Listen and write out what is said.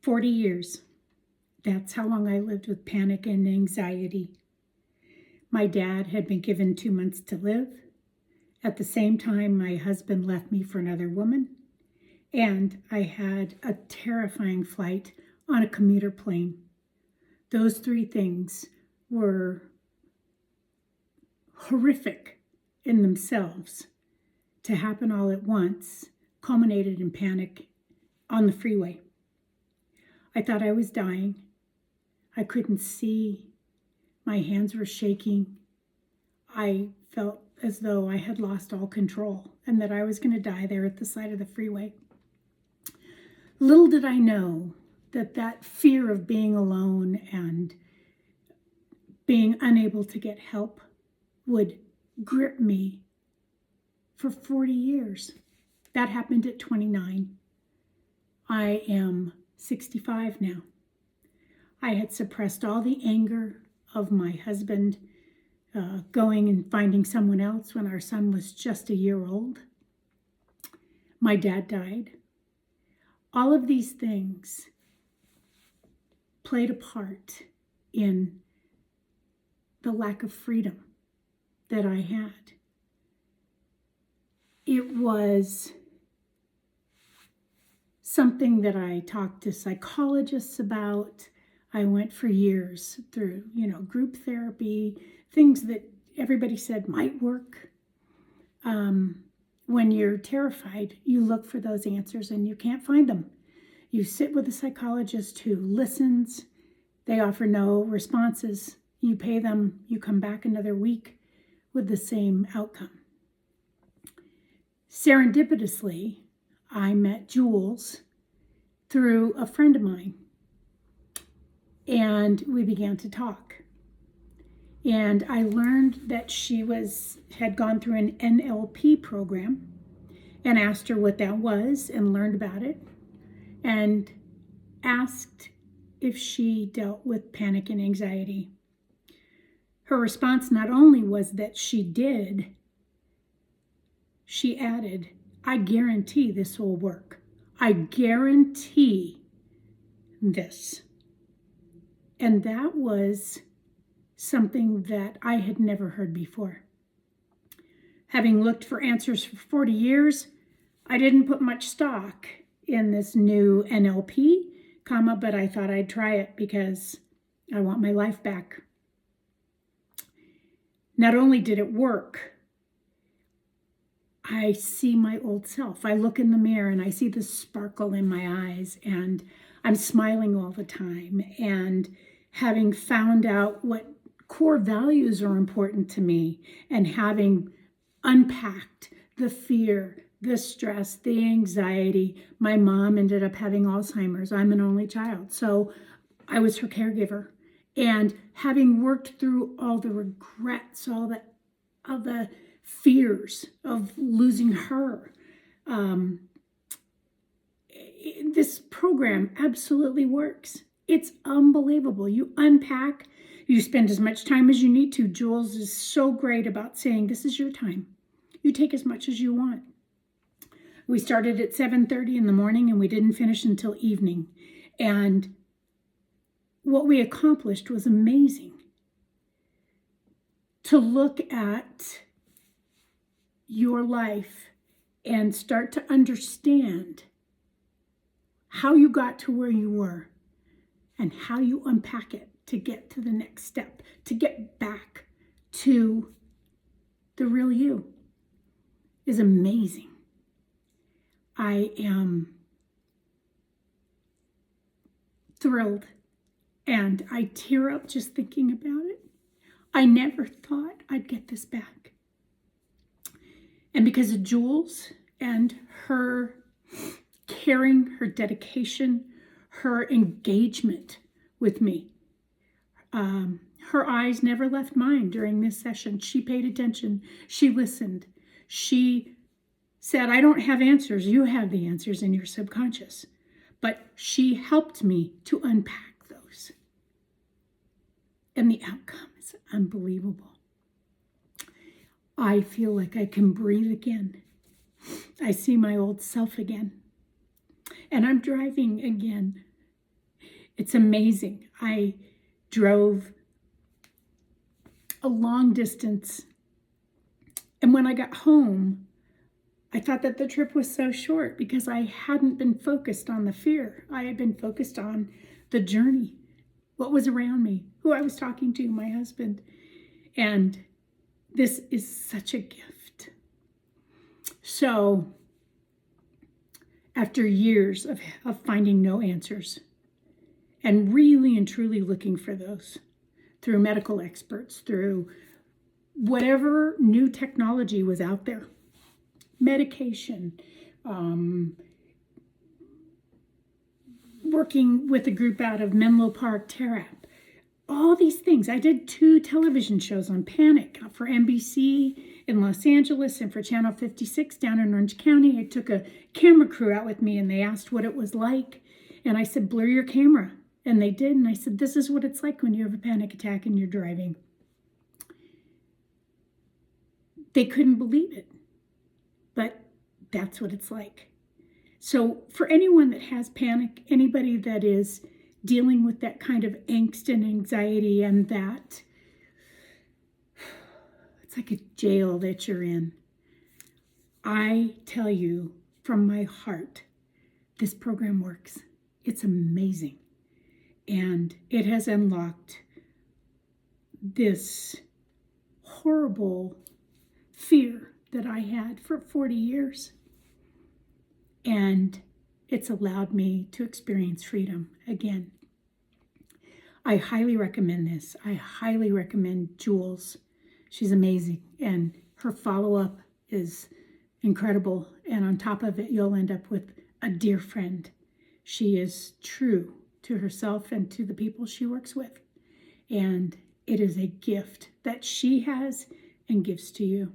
40 years. That's how long I lived with panic and anxiety. My dad had been given 2 months to live. At the same time, my husband left me for another woman, and I had a terrifying flight on a commuter plane. Those three things were horrific in themselves to happen all at once, culminated in panic on the freeway. I thought I was dying. I couldn't see. My hands were shaking. I felt as though I had lost all control and that I was going to die there at the side of the freeway. Little did I know that fear of being alone and being unable to get help would grip me for 40 years. That happened at 29. I am 65 now. I had suppressed all the anger of my husband going and finding someone else when our son was just a year old. My dad died. All of these things played a part in the lack of freedom that I had. It was something that I talked to psychologists about. I went for years through, group therapy, things that everybody said might work. When you're terrified, you look for those answers and you can't find them. You sit with a psychologist who listens. They offer no responses. You pay them, you come back another week with the same outcome. Serendipitously, I met Jules through a friend of mine, and we began to talk. And I learned that she had gone through an NLP program, and asked her what that was and learned about it, and asked if she dealt with panic and anxiety. Her response not only was that she did, she added, "I guarantee this will work. I guarantee this." And that was something that I had never heard before. Having looked for answers for 40 years, I didn't put much stock in this new NLP, but I thought I'd try it because I want my life back. Not only did it work, I see my old self. I look in the mirror and I see the sparkle in my eyes, and I'm smiling all the time. And having found out what core values are important to me, and having unpacked the fear, the stress, the anxiety. My mom ended up having Alzheimer's. I'm an only child, so I was her caregiver. And having worked through all the regrets, all the fears of losing her, this program absolutely works. It's unbelievable. You unpack, you spend as much time as you need to. Jules is so great about saying, this is your time. You take as much as you want. We started at 7:30 in the morning and we didn't finish until evening. And what we accomplished was amazing. To look at your life and start to understand how you got to where you were and how you unpack it to get to the next step, to get back to the real you, is amazing. I am thrilled, and I tear up just thinking about it. I never thought I'd get this back. And because of Jules and her caring, her dedication, her engagement with me, her eyes never left mine during this session. She paid attention. She listened. She said, I don't have answers. You have the answers in your subconscious. But she helped me to unpack those. And the outcome is unbelievable. I feel like I can breathe again. I see my old self again. And I'm driving again It's amazing. I drove a long distance, and when I got home, I thought that the trip was so short because I hadn't been focused on the fear. I had been focused on the journey, what was around me, who I was talking to, my husband. And this is such a gift. So after years of finding no answers and really and truly looking for those through medical experts, through whatever new technology was out there, medication, working with a group out of Menlo Park, Terap, all these things. I did 2 television shows on panic for NBC in Los Angeles and for Channel 56 down in Orange County. I took a camera crew out with me and they asked what it was like. And I said, blur your camera. And they did. And I said, this is what it's like when you have a panic attack and you're driving. They couldn't believe it. But that's what it's like. So for anyone that has panic, anybody that is dealing with that kind of angst and anxiety and that, it's like a jail that you're in. I tell you from my heart, this program works. It's amazing. And it has unlocked this horrible fear that I had for 40 years. And it's allowed me to experience freedom again. I highly recommend this. I highly recommend Jules. She's amazing. And her follow-up is incredible. And on top of it, you'll end up with a dear friend. She is true to herself and to the people she works with. And it is a gift that she has and gives to you.